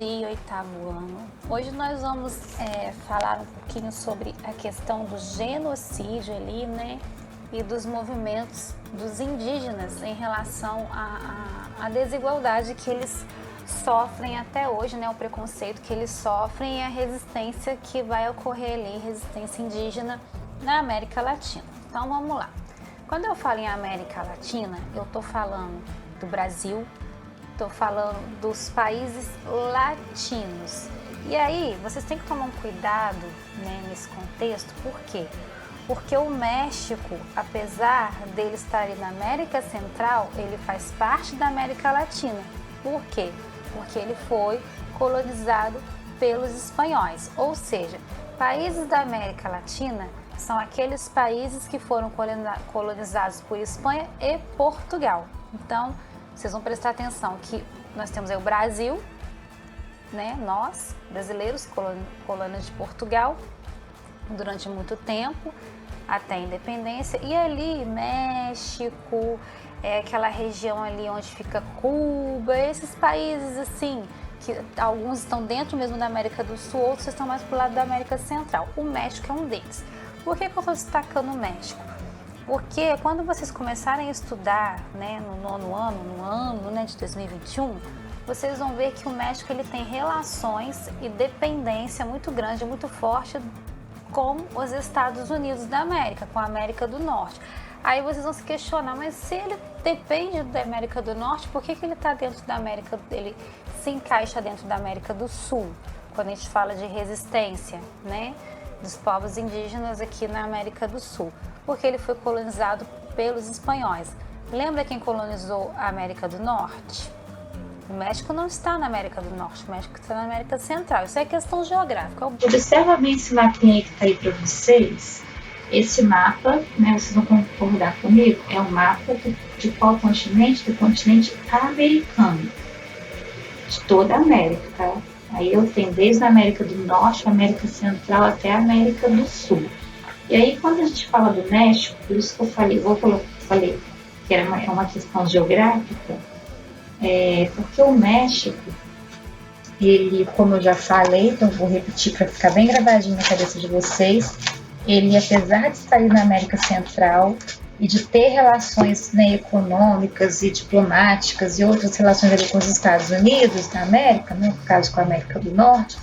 E oitavo ano. Hoje nós vamos falar um pouquinho sobre a questão do genocídio ali, né? E dos movimentos dos indígenas em relação à desigualdade que eles sofrem até hoje, né? O preconceito que eles sofrem e a resistência que vai ocorrer ali, resistência indígena na América Latina. Então vamos lá. Quando eu falo em América Latina, eu estou falando do Brasil, estou falando dos países latinos. E aí, vocês têm que tomar um cuidado, né, nesse contexto. Por quê? Porque o México, apesar dele estar ali na América Central, ele faz parte da América Latina. Por quê? Porque ele foi colonizado pelos espanhóis. Ou seja, países da América Latina são aqueles países que foram colonizados por Espanha e Portugal. Então, vocês vão prestar atenção que nós temos aí o Brasil, né? Nós, brasileiros, colônia de Portugal, durante muito tempo, até a independência. E ali, México, aquela região ali onde fica Cuba, esses países assim, que alguns estão dentro mesmo da América do Sul, outros estão mais pro lado da América Central. O México é um deles. Por que eu estou destacando o México? Porque quando vocês começarem a estudar, né, no ano, né, de 2021, vocês vão ver que o México ele tem relações e dependência muito grande, muito forte com os Estados Unidos da América, com a América do Norte. Aí vocês vão se questionar, mas se ele depende da América do Norte, por que ele está dentro da América, ele se encaixa dentro da América do Sul, quando a gente fala de resistência, né, dos povos indígenas aqui na América do Sul? Porque ele foi colonizado pelos espanhóis. Lembra quem colonizou a América do Norte? O México não está na América do Norte, o México está na América Central. Isso é questão geográfica. Observa bem esse mapinha que está aí para vocês. Esse mapa, né, vocês vão concordar comigo, é um mapa de qual continente? Do continente americano. De toda a América, tá? Aí eu tenho desde a América do Norte, a América Central até a América do Sul. E aí, quando a gente fala do México, por isso que eu falei que era uma questão geográfica, porque o México, ele, como eu já falei, então vou repetir para ficar bem gravadinho na cabeça de vocês, ele, apesar de estar ali na América Central e de ter relações, né, econômicas e diplomáticas e outras relações ali com os Estados Unidos da América, né, no caso com a América do Norte,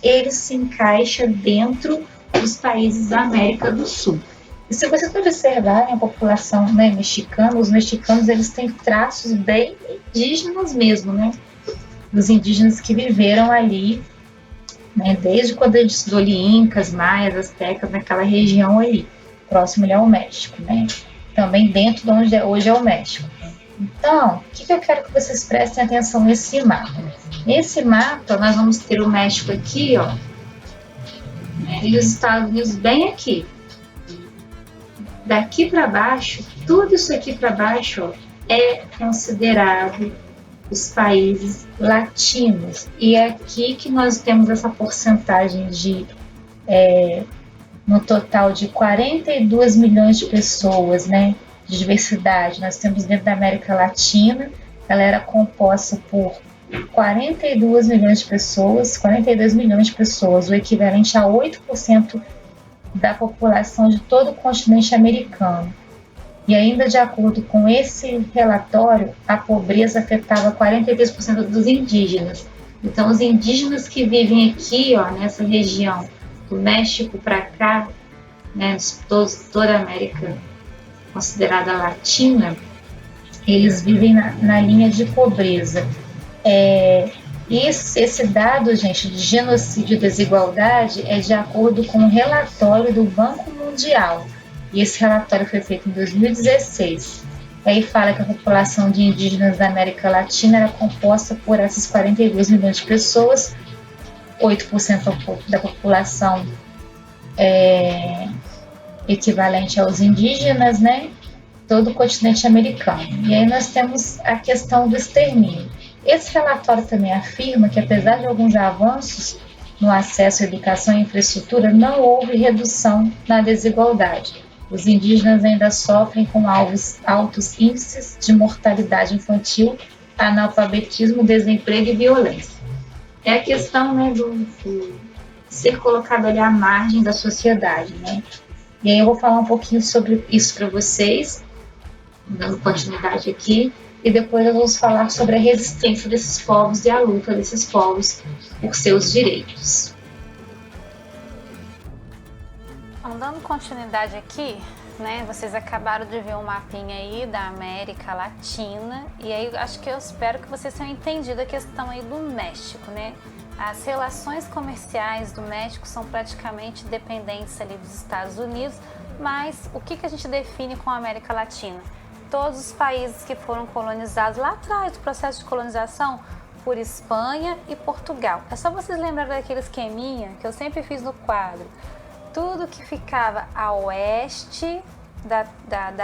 ele se encaixa dentro dos países da América do Sul. E se vocês observarem a população, né, mexicana, os mexicanos eles têm traços bem indígenas mesmo, né? Dos indígenas que viveram ali, né, desde quando a gente estudou ali incas, maias, astecas, naquela região ali, próximo ali ao México, né? Também dentro de onde hoje é o México. Então, o que eu quero que vocês prestem atenção nesse mapa? Nesse mapa, nós vamos ter o México aqui, ó, e os Estados Unidos bem aqui. Daqui para baixo, tudo isso aqui para baixo, ó, é considerado os países latinos. E é aqui que nós temos essa porcentagem de, no total de 42 milhões de pessoas, né, de diversidade. Nós temos dentro da América Latina, ela era composta por 42 milhões de pessoas, o equivalente a 8% da população de todo o continente americano. E ainda de acordo com esse relatório, a pobreza afetava 43% dos indígenas. Então, os indígenas que vivem aqui, ó, nessa região, do México para cá, né, toda a América considerada latina, eles vivem na linha de pobreza. Esse dado, gente, de genocídio e desigualdade é de acordo com um relatório do Banco Mundial. E esse relatório foi feito em 2016. Aí fala que a população de indígenas da América Latina era composta por essas 42 milhões de pessoas, 8% da população equivalente aos indígenas, né? Todo o continente americano. E aí nós temos a questão do extermínio. Esse relatório também afirma que, apesar de alguns avanços no acesso à educação e infraestrutura, não houve redução na desigualdade. Os indígenas ainda sofrem com altos índices de mortalidade infantil, analfabetismo, desemprego e violência. é a questão, né, do ser colocado ali à margem da sociedade, né? E aí eu vou falar um pouquinho sobre isso para vocês, dando continuidade aqui, e depois nós vamos falar sobre a resistência desses povos e a luta desses povos por seus direitos. Dando continuidade aqui, né, vocês acabaram de ver um mapinha aí da América Latina, e aí acho que eu espero que vocês tenham entendido a questão aí do México, né? As relações comerciais do México são praticamente dependentes ali dos Estados Unidos, mas o que a gente define com a América Latina? Todos os países que foram colonizados lá atrás do processo de colonização por Espanha e Portugal. É só vocês lembrarem daquele esqueminha que eu sempre fiz no quadro. Tudo que ficava a oeste da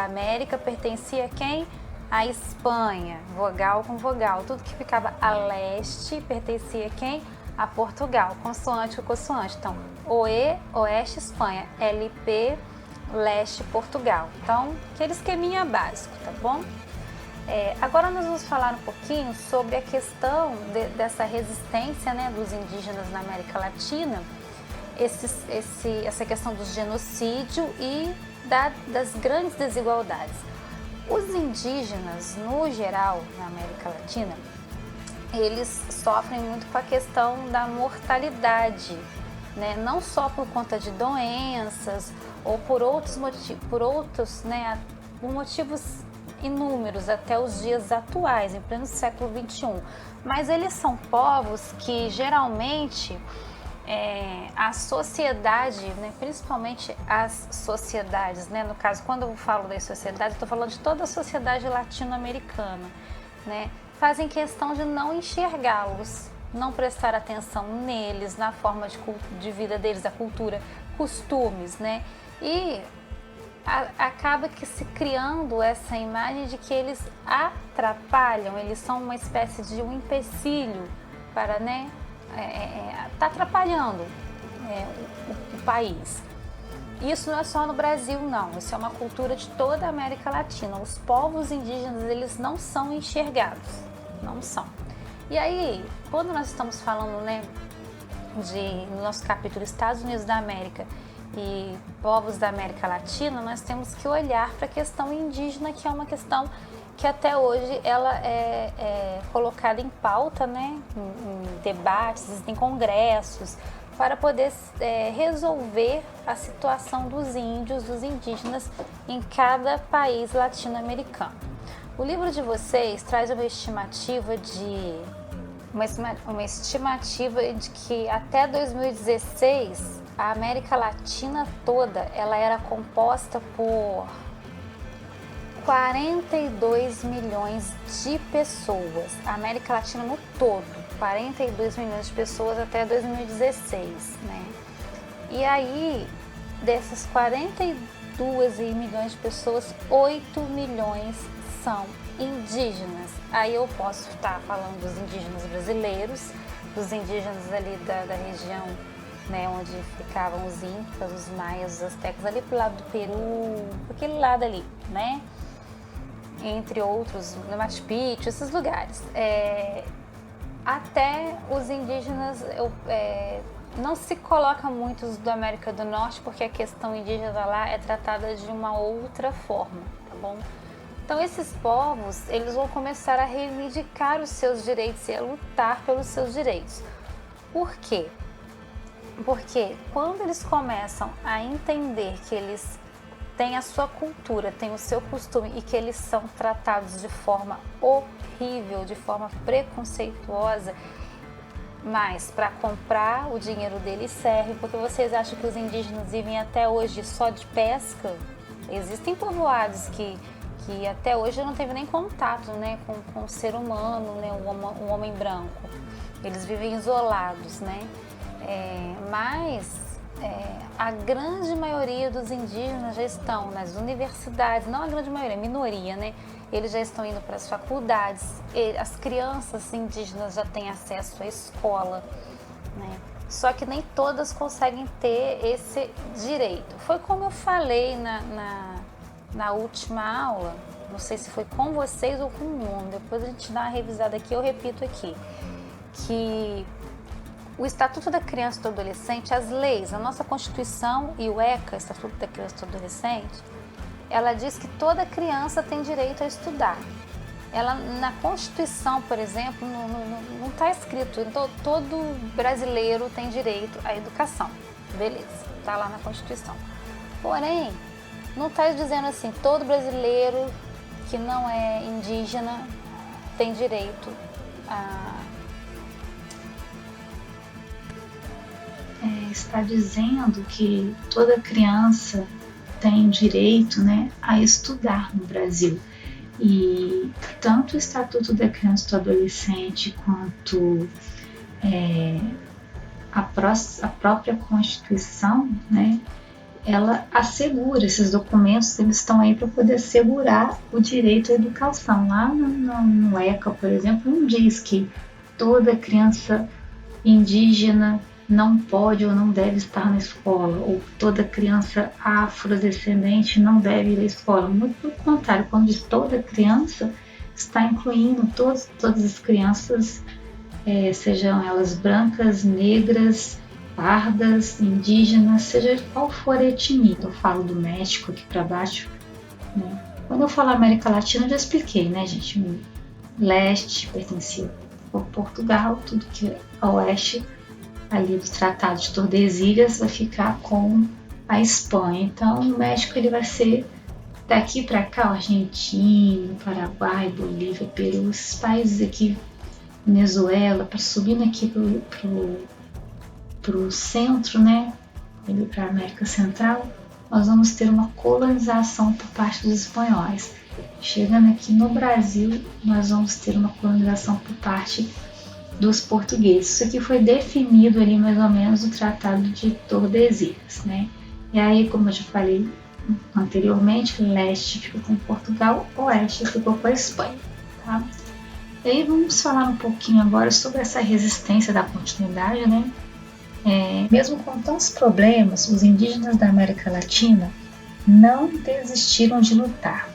América pertencia a quem? A Espanha, vogal com vogal. Tudo que ficava a leste pertencia a quem? A Portugal, consoante com consoante. Então, OE, oeste, Espanha, LP, leste, Portugal. Então, aquele esqueminha básico, tá bom? Agora nós vamos falar um pouquinho sobre a questão dessa resistência, né, dos indígenas na América Latina, essa questão do genocídio e das grandes desigualdades. Os indígenas, no geral, na América Latina, eles sofrem muito com a questão da mortalidade, né? Não só por conta de doenças ou por outros, né, por motivos inúmeros até os dias atuais, em pleno século XXI. Mas eles são povos que geralmente a sociedade, né, principalmente as sociedades, né, no caso, quando eu falo das sociedades, estou falando de toda a sociedade latino-americana, né, fazem questão de não enxergá-los, não prestar atenção neles, na forma de vida deles, a cultura, costumes, né, e acaba que se criando essa imagem de que eles atrapalham, eles são uma espécie de um empecilho para, né, tá atrapalhando o país. Isso não é só no Brasil, não. Isso é uma cultura de toda a América Latina. Os povos indígenas, eles não são enxergados. Não são. E aí, quando nós estamos falando, né, no nosso capítulo Estados Unidos da América e povos da América Latina, nós temos que olhar para a questão indígena, que é uma questão que até hoje ela é colocada em pauta, né, em debates, em congressos, para poder resolver a situação dos índios, dos indígenas em cada país latino-americano. O livro de vocês traz uma estimativa de que até 2016 a América Latina toda ela era composta por 42 milhões de pessoas. A América Latina no todo, 42 milhões de pessoas até 2016, né? E aí, dessas 42 milhões de pessoas, 8 milhões são indígenas. Aí eu posso estar falando dos indígenas brasileiros, dos indígenas ali da região, né, onde ficavam os incas, os maias, os astecas, ali pro lado do Peru, aquele lado ali, né? Entre outros, no Machu Picchu, esses lugares. Até os indígenas, não se coloca muitos da América do Norte, porque a questão indígena lá é tratada de uma outra forma, tá bom? Então esses povos, eles vão começar a reivindicar os seus direitos e a lutar pelos seus direitos. Por quê? Porque quando eles começam a entender que eles têm a sua cultura, têm o seu costume e que eles são tratados de forma horrível, de forma preconceituosa, mas para comprar o dinheiro deles serve, porque vocês acham que os indígenas vivem até hoje só de pesca? Existem povoados que até hoje não teve nem contato, né, com o ser humano, né, o homem branco. Eles vivem isolados, né? Mas a grande maioria dos indígenas já estão nas universidades, não a grande maioria, a minoria, né? Eles já estão indo para as faculdades, as crianças indígenas já têm acesso à escola, né? Só que nem todas conseguem ter esse direito. Foi como eu falei na última aula, não sei se foi com vocês ou com o mundo, depois a gente dá uma revisada aqui, eu repito aqui, que O Estatuto da Criança e do Adolescente, as leis, a nossa Constituição e o ECA, Estatuto da Criança e do Adolescente, ela diz que toda criança tem direito a estudar. Ela, na Constituição, por exemplo, não está escrito, então todo brasileiro tem direito à educação. Beleza, está lá na Constituição. Porém, não está dizendo assim, todo brasileiro que não é indígena tem direito a... Está dizendo que toda criança tem direito, né, a estudar no Brasil. E tanto o Estatuto da Criança e do Adolescente quanto a própria Constituição, né, ela assegura, esses documentos eles estão aí para poder assegurar o direito à educação. Lá no ECA, por exemplo, não diz que toda criança indígena não pode ou não deve estar na escola, ou toda criança afrodescendente não deve ir à escola. Muito pelo contrário, quando diz toda criança, está incluindo todas as crianças, sejam elas brancas, negras, pardas, indígenas, seja qual for a etnia. Eu falo do México aqui para baixo, né? Quando eu falo América Latina, eu já expliquei, né, gente? O leste pertencia ao Portugal, tudo que é oeste ali do Tratado de Tordesilhas vai ficar com a Espanha. Então, o México ele vai ser daqui para cá, Argentina, Paraguai, Bolívia, Peru, esses países aqui, Venezuela, para subindo aqui pro centro, né, ali para a América Central, nós vamos ter uma colonização por parte dos espanhóis. Chegando aqui no Brasil, nós vamos ter uma colonização por parte dos portugueses. Isso aqui foi definido ali mais ou menos no Tratado de Tordesilhas, né? E aí, como eu já falei anteriormente, o leste ficou com Portugal, o oeste ficou com a Espanha, tá? E aí vamos falar um pouquinho agora sobre essa resistência da continuidade, né? Mesmo com tantos problemas, os indígenas da América Latina não desistiram de lutar.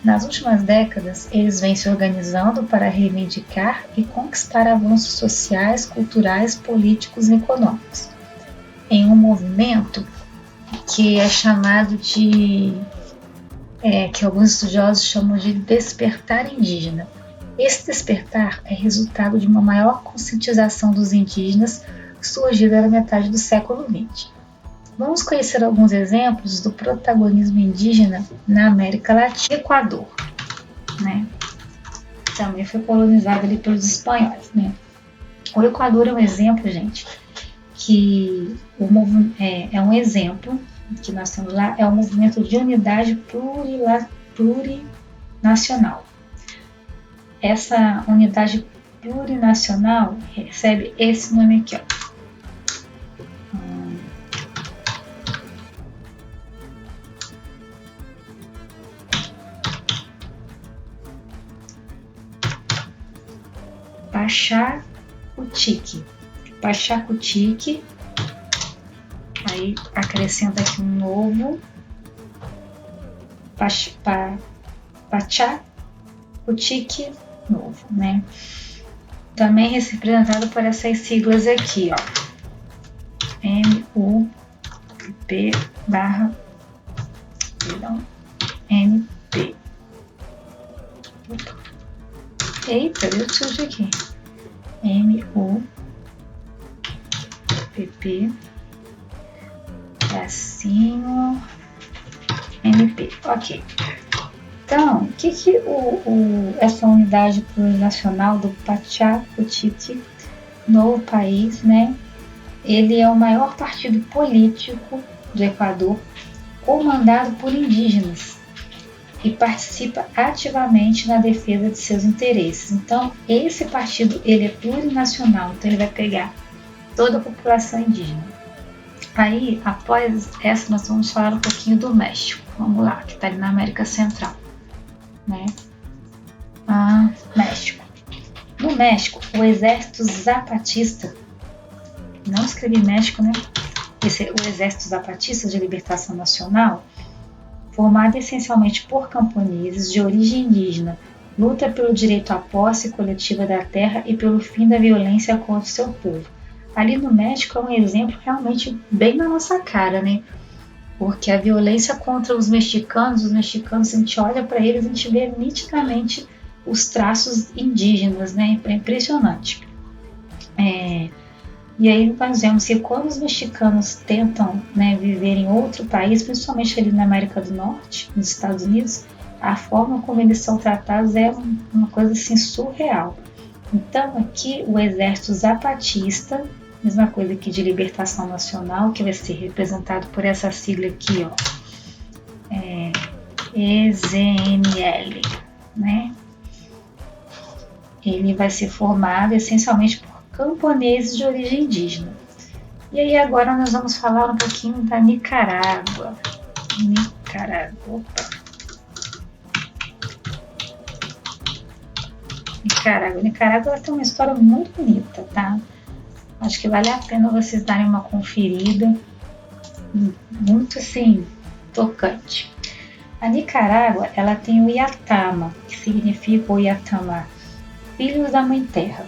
Nas últimas décadas, eles vêm se organizando para reivindicar e conquistar avanços sociais, culturais, políticos e econômicos, em um movimento que é chamado de, que alguns estudiosos chamam de despertar indígena. Esse despertar é resultado de uma maior conscientização dos indígenas surgida na metade do século XX. Vamos conhecer alguns exemplos do protagonismo indígena na América Latina. Equador, né? Também foi colonizado ali pelos espanhóis, né? O Equador é um exemplo, gente, que é um exemplo que nós temos lá, é um movimento de unidade plurinacional. Essa unidade plurinacional recebe esse nome aqui, ó. Pachacutic. Pachacutic. Aí acrescenta aqui um novo. Pachacutic novo, né? Também representado por essas siglas aqui, ó. MUP. Eita, deu sujo aqui. MUPP tracinho MP. Ok. Então, o que essa unidade plurinacional do Pachacutic, novo país, né? Ele é o maior partido político do Equador, comandado por indígenas, e participa ativamente na defesa de seus interesses. Então, esse partido ele é plurinacional, então ele vai pegar toda a população indígena. Aí, após essa, nós vamos falar um pouquinho do México. Vamos lá, que está ali na América Central, né? México. No México, o Exército Zapatista, não escrevi México, né? O Exército Zapatista de Libertação Nacional, formado essencialmente por camponeses de origem indígena, luta pelo direito à posse coletiva da terra e pelo fim da violência contra o seu povo. Ali no México é um exemplo realmente bem na nossa cara, né? Porque a violência contra os mexicanos, a gente olha para eles, a gente vê nitidamente os traços indígenas, né? É impressionante. E aí nós vemos que quando os mexicanos tentam, né, viver em outro país, principalmente ali na América do Norte, nos Estados Unidos, a forma como eles são tratados é uma coisa assim surreal. Então aqui o exército zapatista, mesma coisa aqui de libertação nacional, que vai ser representado por essa sigla aqui, ó, EZNL, né? Ele vai ser formado essencialmente por camponeses de origem indígena. E aí agora nós vamos falar um pouquinho da Nicarágua. Nicarágua tem uma história muito bonita, tá? Acho que vale a pena vocês darem uma conferida. Muito, assim, tocante. A Nicarágua, ela tem o Iatama, que significa o Iatamá, filhos da Mãe Terra.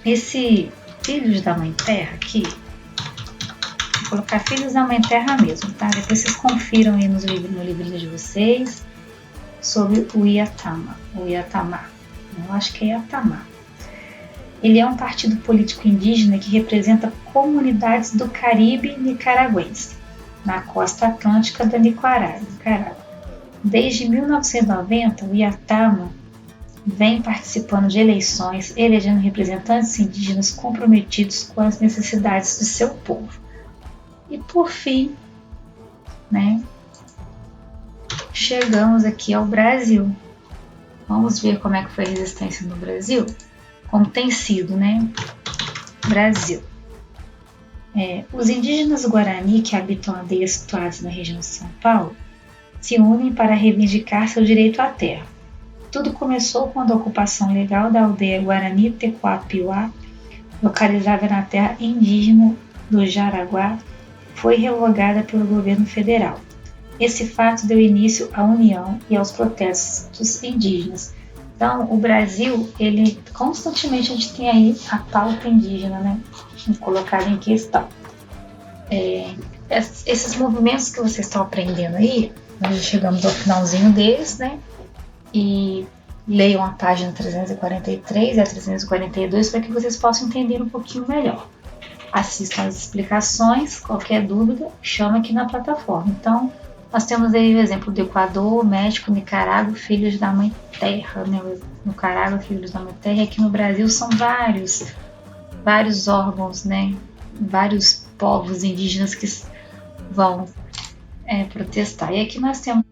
Esse filhos da Mãe Terra aqui, vou colocar filhos da Mãe Terra mesmo, tá? Depois vocês confiram aí no livrinho de vocês sobre o Iatama, o Iatamá. Eu acho que é Iatamá. Ele é um partido político indígena que representa comunidades do Caribe nicaragüense, na costa atlântica da Nicarágua. Desde 1990, o Iatama vem participando de eleições, elegendo representantes indígenas comprometidos com as necessidades do seu povo. E por fim, né, chegamos aqui ao Brasil. Vamos ver como é que foi a resistência no Brasil? Como tem sido, né? Brasil. Os indígenas Guarani que habitam aldeias situadas na região de São Paulo se unem para reivindicar seu direito à terra. Tudo começou quando a ocupação legal da aldeia Guarani Tecoapiuá, localizada na terra indígena do Jaraguá, foi revogada pelo governo federal. Esse fato deu início à união e aos protestos indígenas. Então, o Brasil, ele constantemente a gente tem aí a pauta indígena, né, colocada em questão. Esses movimentos que vocês estão aprendendo aí, nós já chegamos ao finalzinho deles, né? E leiam a página 343 e a 342 para que vocês possam entender um pouquinho melhor. Assistam as explicações, qualquer dúvida, chama aqui na plataforma. Então, nós temos aí o exemplo do Equador, México, Nicarágua, filhos da Mãe Terra, né? Nicarágua, filhos da Mãe Terra, e aqui no Brasil são vários órgãos, né? Vários povos indígenas que vão protestar. E aqui nós temos